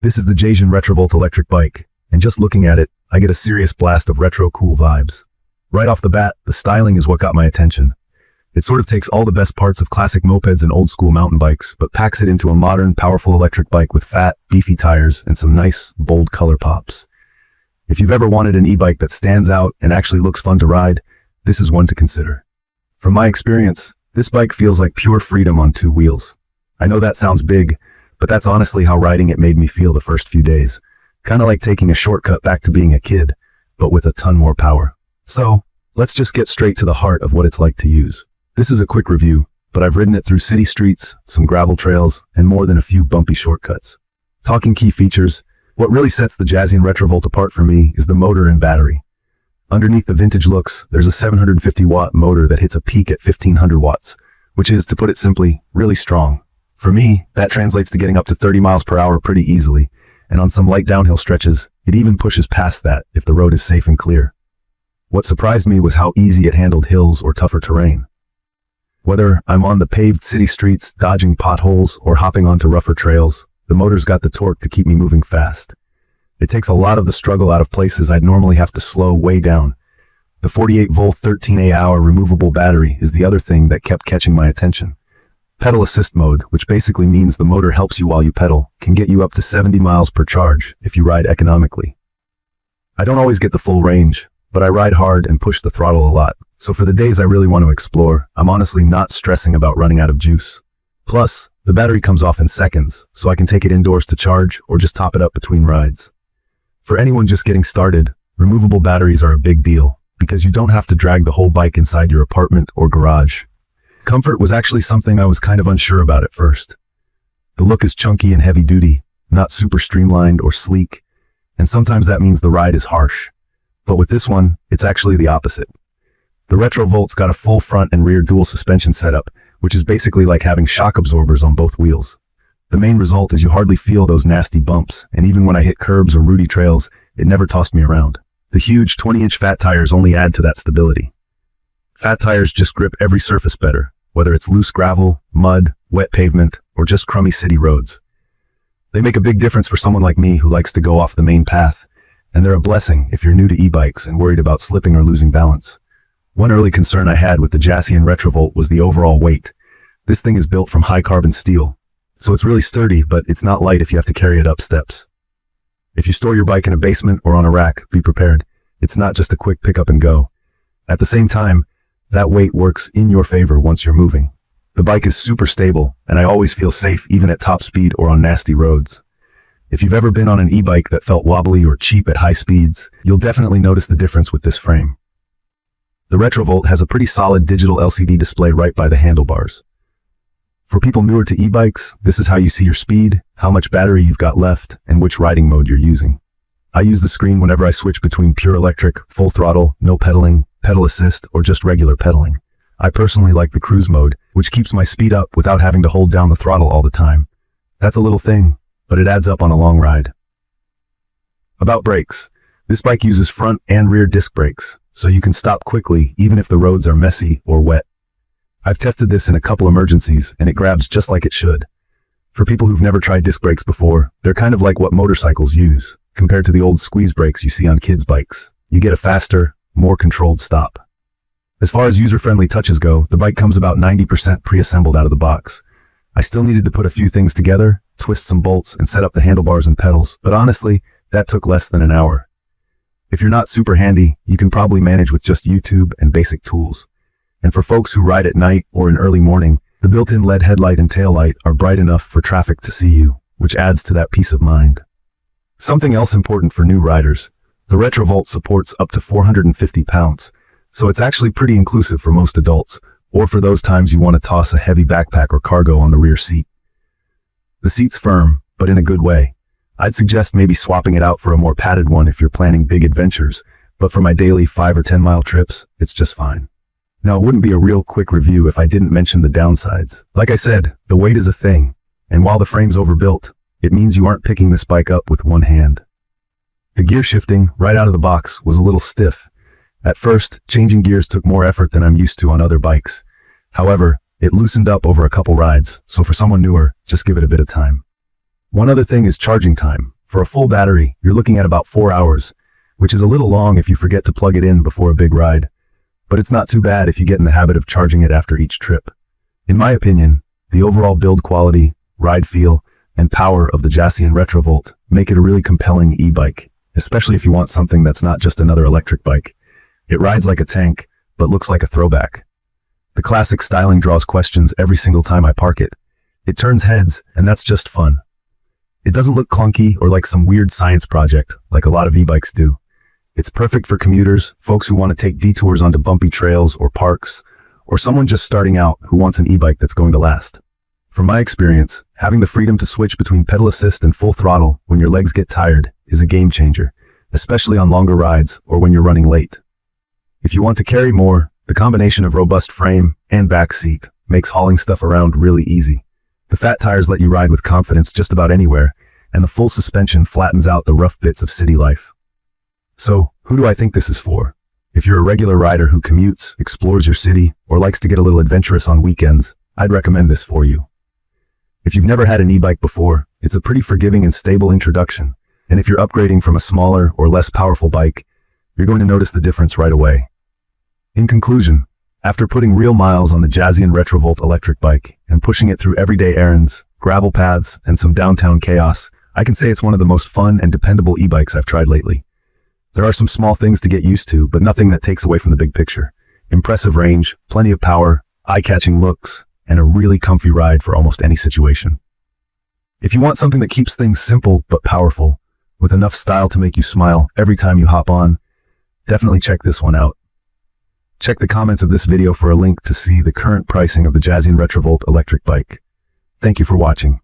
This is the Jasion RetroVolt Electric Bike, and just looking at it, I get a serious blast of retro cool vibes. Right off the bat, the styling is what got my attention. It sort of takes all the best parts of classic mopeds and old school mountain bikes, but packs it into a modern, powerful electric bike with fat, beefy tires and some nice, bold color pops. If you've ever wanted an e-bike that stands out and actually looks fun to ride, this is one to consider. From my experience, this bike feels like pure freedom on two wheels. I know that sounds big, but that's honestly how riding it made me feel the first few days. Kinda like taking a shortcut back to being a kid, but with a ton more power. So, let's just get straight to the heart of what it's like to use. This is a quick review, but I've ridden it through city streets, some gravel trails, and more than a few bumpy shortcuts. Talking key features, what really sets the Jasion RetroVolt apart for me is the motor and battery. Underneath the vintage looks, there's a 750-watt motor that hits a peak at 1500 watts, which is, to put it simply, really strong. For me, that translates to getting up to 30 miles per hour pretty easily, and on some light downhill stretches, it even pushes past that if the road is safe and clear. What surprised me was how easy it handled hills or tougher terrain. Whether I'm on the paved city streets, dodging potholes, or hopping onto rougher trails, the motor's got the torque to keep me moving fast. It takes a lot of the struggle out of places I'd normally have to slow way down. The 48-volt 13Ah removable battery is the other thing that kept catching my attention. Pedal assist mode, which basically means the motor helps you while you pedal, can get you up to 70 miles per charge if you ride economically. I don't always get the full range, but I ride hard and push the throttle a lot, so for the days I really want to explore, I'm honestly not stressing about running out of juice. Plus, the battery comes off in seconds, so I can take it indoors to charge or just top it up between rides. For anyone just getting started, removable batteries are a big deal, because you don't have to drag the whole bike inside your apartment or garage. Comfort was actually something I was kind of unsure about at first. The look is chunky and heavy-duty, not super streamlined or sleek, and sometimes that means the ride is harsh. But with this one, it's actually the opposite. The RetroVolt's got a full front and rear dual suspension setup, which is basically like having shock absorbers on both wheels. The main result is you hardly feel those nasty bumps, and even when I hit curbs or rooty trails, it never tossed me around. The huge 20-inch fat tires only add to that stability. Fat tires just grip every surface better, whether it's loose gravel, mud, wet pavement, or just crummy city roads. They make a big difference for someone like me who likes to go off the main path, and they're a blessing if you're new to e-bikes and worried about slipping or losing balance. One early concern I had with the Jasion RetroVolt was the overall weight. This thing is built from high-carbon steel, so it's really sturdy, but it's not light if you have to carry it up steps. If you store your bike in a basement or on a rack, be prepared. It's not just a quick pick up and go. At the same time, that weight works in your favor once you're moving. The bike is super stable, and I always feel safe even at top speed or on nasty roads. If you've ever been on an e-bike that felt wobbly or cheap at high speeds, you'll definitely notice the difference with this frame. The RetroVolt has a pretty solid digital LCD display right by the handlebars. For people newer to e-bikes, this is how you see your speed, how much battery you've got left, and which riding mode you're using. I use the screen whenever I switch between pure electric, full throttle, no pedaling, pedal assist, or just regular pedaling. I personally like the cruise mode, which keeps my speed up without having to hold down the throttle all the time. That's a little thing, but it adds up on a long ride. About brakes. This bike uses front and rear disc brakes, so you can stop quickly even if the roads are messy or wet. I've tested this in a couple emergencies, and it grabs just like it should. For people who've never tried disc brakes before, they're kind of like what motorcycles use, compared to the old squeeze brakes you see on kids' bikes. You get a faster, more controlled stop. As far as user-friendly touches go, the bike comes about 90% pre-assembled out of the box. I still needed to put a few things together, twist some bolts, and set up the handlebars and pedals, but honestly, that took less than an hour. If you're not super handy, you can probably manage with just YouTube and basic tools. And for folks who ride at night or in early morning, the built-in LED headlight and taillight are bright enough for traffic to see you, which adds to that peace of mind. Something else important for new riders. The RetroVolt supports up to 450 pounds, so it's actually pretty inclusive for most adults, or for those times you want to toss a heavy backpack or cargo on the rear seat. The seat's firm, but in a good way. I'd suggest maybe swapping it out for a more padded one if you're planning big adventures, but for my daily 5 or 10 mile trips, it's just fine. Now, it wouldn't be a real quick review if I didn't mention the downsides. Like I said, the weight is a thing, and while the frame's overbuilt, it means you aren't picking this bike up with one hand. The gear shifting, right out of the box, was a little stiff. At first, changing gears took more effort than I'm used to on other bikes. However, it loosened up over a couple rides, so for someone newer, just give it a bit of time. One other thing is charging time. For a full battery, you're looking at about 4 hours, which is a little long if you forget to plug it in before a big ride. But it's not too bad if you get in the habit of charging it after each trip. In my opinion, the overall build quality, ride feel, and power of the Jasion RetroVolt make it a really compelling e-bike, especially if you want something that's not just another electric bike. It rides like a tank, but looks like a throwback. The classic styling draws questions every single time I park it. It turns heads, and that's just fun. It doesn't look clunky or like some weird science project, like a lot of e-bikes do. It's perfect for commuters, folks who want to take detours onto bumpy trails or parks, or someone just starting out who wants an e-bike that's going to last. From my experience, having the freedom to switch between pedal assist and full throttle when your legs get tired is a game changer, especially on longer rides or when you're running late. If you want to carry more, the combination of robust frame and back seat makes hauling stuff around really easy. The fat tires let you ride with confidence just about anywhere, and the full suspension flattens out the rough bits of city life. So, who do I think this is for? If you're a regular rider who commutes, explores your city, or likes to get a little adventurous on weekends, I'd recommend this for you. If you've never had an e-bike before, it's a pretty forgiving and stable introduction, and if you're upgrading from a smaller or less powerful bike, you're going to notice the difference right away. In conclusion, after putting real miles on the Jasion RetroVolt Electric Bike and pushing it through everyday errands, gravel paths, and some downtown chaos, I can say it's one of the most fun and dependable e-bikes I've tried lately. There are some small things to get used to, but nothing that takes away from the big picture. Impressive range, plenty of power, eye-catching looks, and a really comfy ride for almost any situation. If you want something that keeps things simple but powerful, with enough style to make you smile every time you hop on, definitely check this one out. Check the comments of this video for a link to see the current pricing of the Jasion RetroVolt Electric Bike. Thank you for watching.